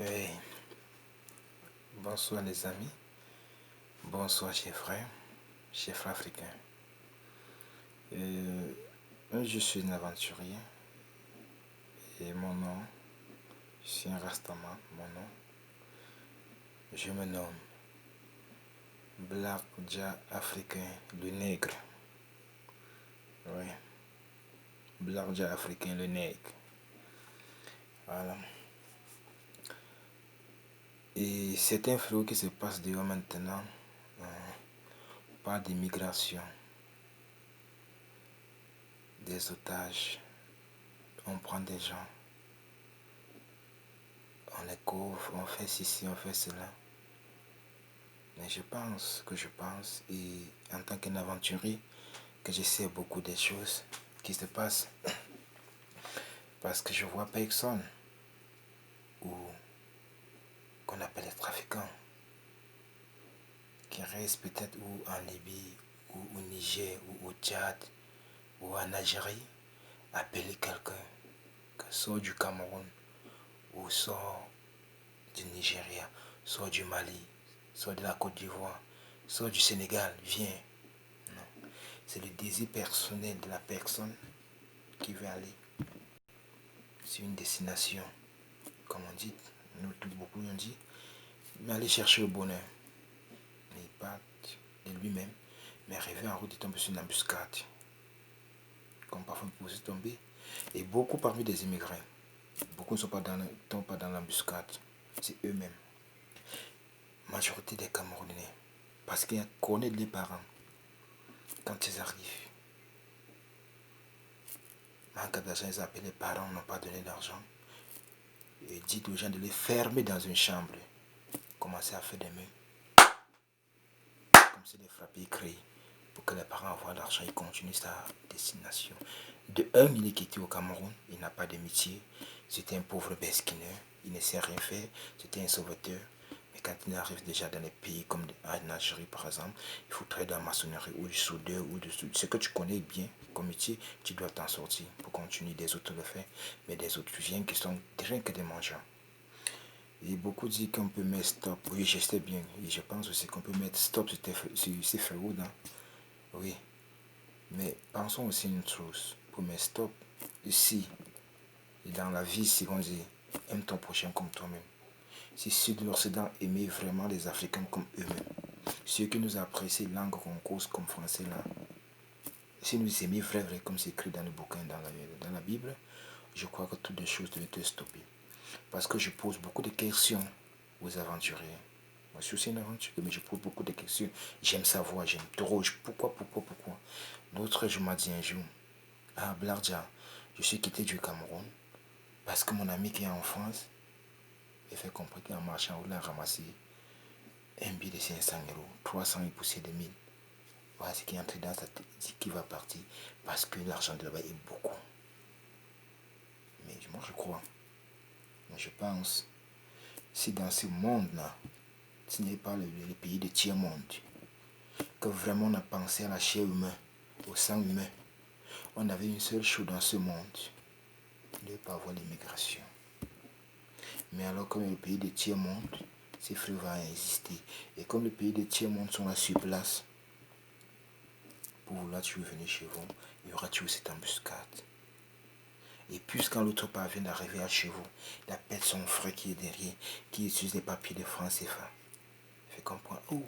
Oui, bonsoir les amis, bonsoir chers frères africains. Je suis un aventurier et mon nom, je suis un Rastaman, mon nom, je me nomme Black Jah Africain, le nègre. Oui, Black Jah Africain, le nègre. Voilà. Et c'est un flot qui se passe dehors maintenant par des migrations, des otages. On prend des gens, on les couvre, on fait ceci, on fait cela. Mais je pense, et en tant qu'un aventurier, que je sais beaucoup des choses qui se passent parce que je vois personne ou qu'on appelle les trafiquants qui restent peut-être ou en Libye ou au Niger ou au Tchad ou en Algérie appeler quelqu'un qui sort du Cameroun ou sort du Nigeria, sort du Mali, sort de la Côte d'Ivoire, sort du Sénégal, viens. Non. C'est le désir personnel de la personne qui veut aller sur une destination, comme on dit, nous tous beaucoup on dit, mais aller chercher le bonheur. Mais il part de lui-même, mais arrivé en route, il tombe sur une embuscade, comme parfois il peut aussi tomber. Et beaucoup parmi des immigrants, beaucoup ne tombent pas dans l'embuscade, c'est eux-mêmes. Majorité des Camerounais, parce qu'ils connaissent les parents, quand ils arrivent, manque d'argent, ils appellent les parents, n'ont pas donné d'argent. Et dites aux gens de les fermer dans une chambre, commencer à faire des mains, comme si les frapper, crier, pour que les parents envoient l'argent, ils continuent sa destination. De un, il est quitté au Cameroun, il n'a pas de métier, c'était un pauvre besquineur, il ne sait rien faire, c'était un sauveteur. Mais quand il arrive déjà dans les pays comme en Algérie par exemple, il faut travailler dans la maçonnerie ou du soudeur ou de ce que tu connais bien comme métier, tu dois t'en sortir pour continuer. Des autres le font, mais des autres viennent qui sont rien que des mendiants. Et beaucoup disent qu'on peut mettre stop. Oui, je sais bien. Et je pense aussi qu'on peut mettre stop sur ces frérots. Oui. Mais pensons aussi une chose. Pour mettre stop, ici, et dans la vie, si on dit, aime ton prochain comme toi-même. Si ceux de l'Occident aimaient vraiment les Africains comme eux-mêmes, ceux qui nous apprécient langue qu'on cause comme français là, si nous aimaient vrai, comme c'est écrit dans le bouquin, dans la Bible, je crois que toutes les choses devaient être stoppées. Parce que je pose beaucoup de questions aux aventuriers. Moi, je suis aussi un aventurier, mais je pose beaucoup de questions. J'aime savoir, j'aime trop. Pourquoi. L'autre, je m'ai dit un jour, ah, Blardja, je suis quitté du Cameroun parce que mon ami qui est en France m'a fait comprendre qu'en marchant, il a ramassé un billet de 500 euros, 300 et poussé de 1000. Voilà ce qui est entré dans sa tête, dit qu'il va partir parce que l'argent de là-bas est beaucoup. Mais moi, je crois. Mais je pense, si dans ce monde-là, ce n'est pas le pays de tiers-monde, que vraiment on a pensé à la chair humaine, au sang humain, on avait une seule chose dans ce monde, de ne pas avoir l'immigration. Mais alors comme le pays de tiers-monde, ces flux vont exister. Et comme les pays de tiers-monde sont là sur place, pour vouloir tu venir chez vous, il y aura toujours cette embuscade. Et puis quand l'autre part vient d'arriver à chez vous, il appelle son frère qui est derrière, qui utilise les papiers de France CFA. Il fait comprendre, oh,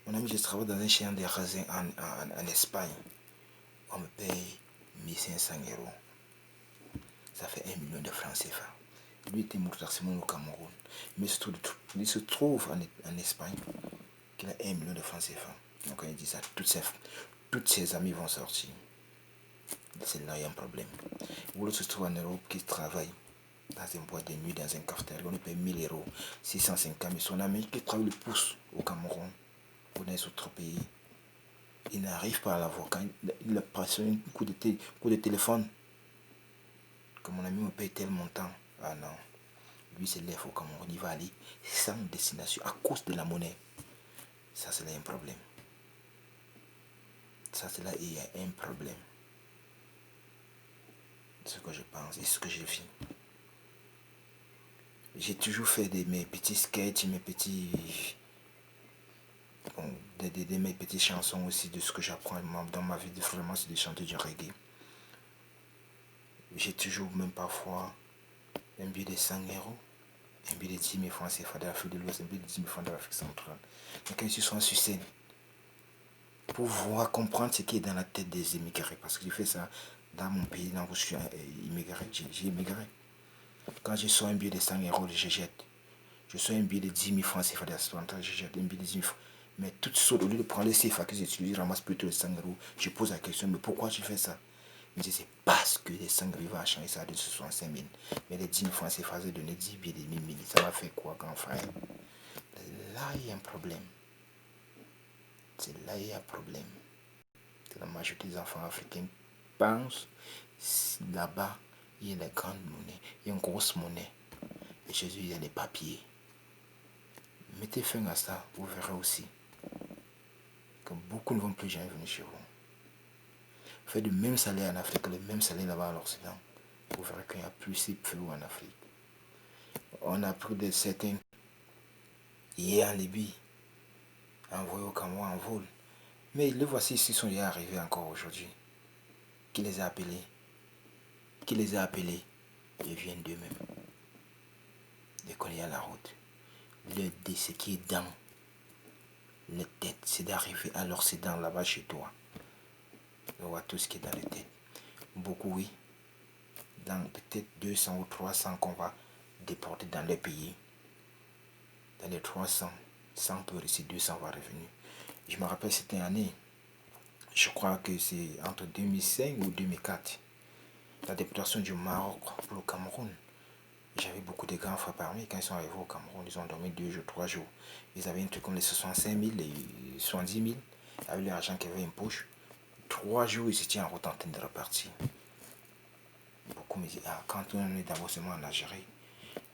mon ami, je travaille dans un champ de raisins en Espagne. On me paye 1500 euros. Ça fait 1 million de francs CFA. Lui était moutassement au Cameroun. Mais il se trouve en Espagne qu'il a 1 million de francs CFA. Donc quand il dit ça, toutes ses amis vont sortir. C'est là il y a un problème. Ou l'autre se trouve en Europe qui travaille dans une boîte de nuit, dans un cafetière. On lui paye 1000 euros, 650 000. Son ami qui travaille le pouce au Cameroun ou dans les autres pays. Il n'arrive pas à l'avoir. Quand il a passé un coup de téléphone, que mon ami me paye tel montant. Ah non. Lui, c'est lève au Cameroun. Il va aller sans destination à cause de la monnaie. Ça, c'est là un problème. Ça, c'est là il y a un problème. Ce que je pense et ce que je vis. J'ai toujours fait mes petits sketchs, mes petits... Bon, mes petites chansons aussi de ce que j'apprends dans ma vie. Vraiment, c'est de chanter du reggae. J'ai toujours, même parfois, un billet de 100 euros, un billet de 10 000 francs CFA de l'Afrique de l'Ouest, un billet de 10 000 francs de l'Afrique centrale. Mais quand je suis sur scène, pour voir, comprendre ce qui est dans la tête des immigrés, parce que j'ai fait ça dans mon pays, dans où je suis immigré, j'ai immigré. Quand je sors un billet de 100 euros, je jette. Je sors un billet de 10 000 francs CFA de l'Afrique centrale, je jette un billet de 10 000 francs. Mais tout ça, au lieu de prendre les CFA que j'utilise, je ramasse plutôt les 100 euros. Je pose la question, mais pourquoi tu fais ça? Il me dit, c'est parce que les 100 euros vont changer ça de 65 000. Mais les 10 000 francs CFA, c'est donner 10 billets de 1000. Ça va faire quoi, grand frère? Là, il y a un problème. C'est là qu'il y a un problème. La majorité des enfants africains pensent là-bas, il y a la grande monnaie, il y a une grosse monnaie. Et chez eux, il y a les papiers. Mettez fin à ça, vous verrez aussi que beaucoup ne vont plus jamais venir chez vous. Faites le même salaire en Afrique, le même salaire là-bas à l'Occident. Vous verrez qu'il n'y a plus si peu en Afrique. On a pris de certains hier en Libye, envoyés au Cameroun en vol. Mais le voici ici sont déjà arrivés encore aujourd'hui. Qui les a appelés? Qui les a appelés? Ils viennent d'eux-mêmes. Dès qu'on est à la route. Ce qui est dans les têtes, c'est d'arriver à l'Occident là-bas chez toi. On voit tout ce qui est dans les têtes. Beaucoup, oui. Dans peut-être 200 ou 300 qu'on va déporter dans les pays. Dans les 300, 100 pour ici, 200 va revenir. Je me rappelle cette année, je crois que c'est entre 2005 ou 2004, la déportation du Maroc pour le Cameroun. J'avais beaucoup de grands frères parmi. Quand ils sont arrivés au Cameroun, ils ont dormi 2 jours, 3 jours. Ils avaient un truc comme les 65 000, les 70 000, avec l'argent qu'ils avaient une poche. 3 jours, ils étaient en route en train de repartir. Beaucoup me disent, ah, quand on est d'abord seulement en Algérie,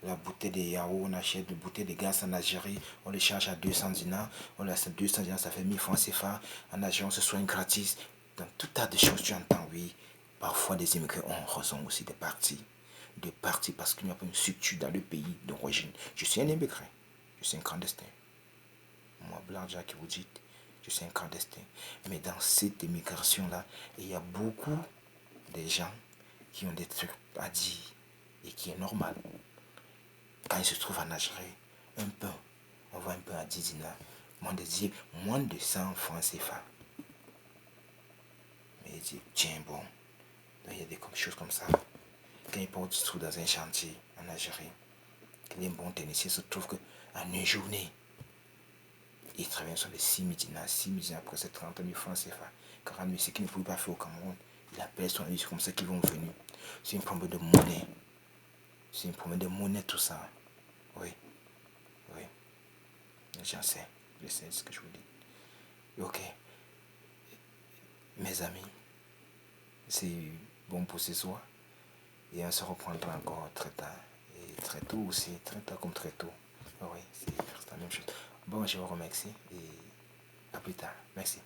la bouteille de yaourt, on achète une bouteille de gaz en Algérie, on les charge à 200 dinars, on les achète 200 dinars, ça fait 1000 francs CFA. En Algérie, on se soigne gratis. Dans tout tas de choses, tu entends, oui. Parfois, des immigrés ont raison aussi de partir. De partir parce qu'il n'y a pas une structure dans le pays d'origine. Je suis un immigré, je suis un clandestin. Moi, Blanc Jack, qui vous dites, je suis un clandestin. Mais dans cette immigration-là, il y a beaucoup de gens qui ont des trucs à dire et qui est normal. Quand ils se trouvent en Algérie, un peu, on va un peu à 10 dinars, moins de 100 francs CFA. Mais il dit, tiens bon, il y a des choses comme ça. Quand il part se trouve dans un chantier en Algérie, qu'il est un bon technicien, se trouve qu'en une journée, il travaille sur les 6 000 dinars. 6 000 dinars, après c'est 30 000 francs CFA. 40 000, ce qu'il ne pouvait pas faire au Cameroun. Il appelle son ami, c'est comme ça qu'ils vont venir. C'est un problème de monnaie. C'est un problème de monnaie tout ça. Oui, oui. J'en sais. Je sais ce que je vous dis. Ok. Mes amis, c'est bon pour ce soir. Et on se reprendra encore très tard. Et très tôt aussi. Très tard comme très tôt. Oui, c'est la même chose. Bon, je vous remercie et à plus tard. Merci.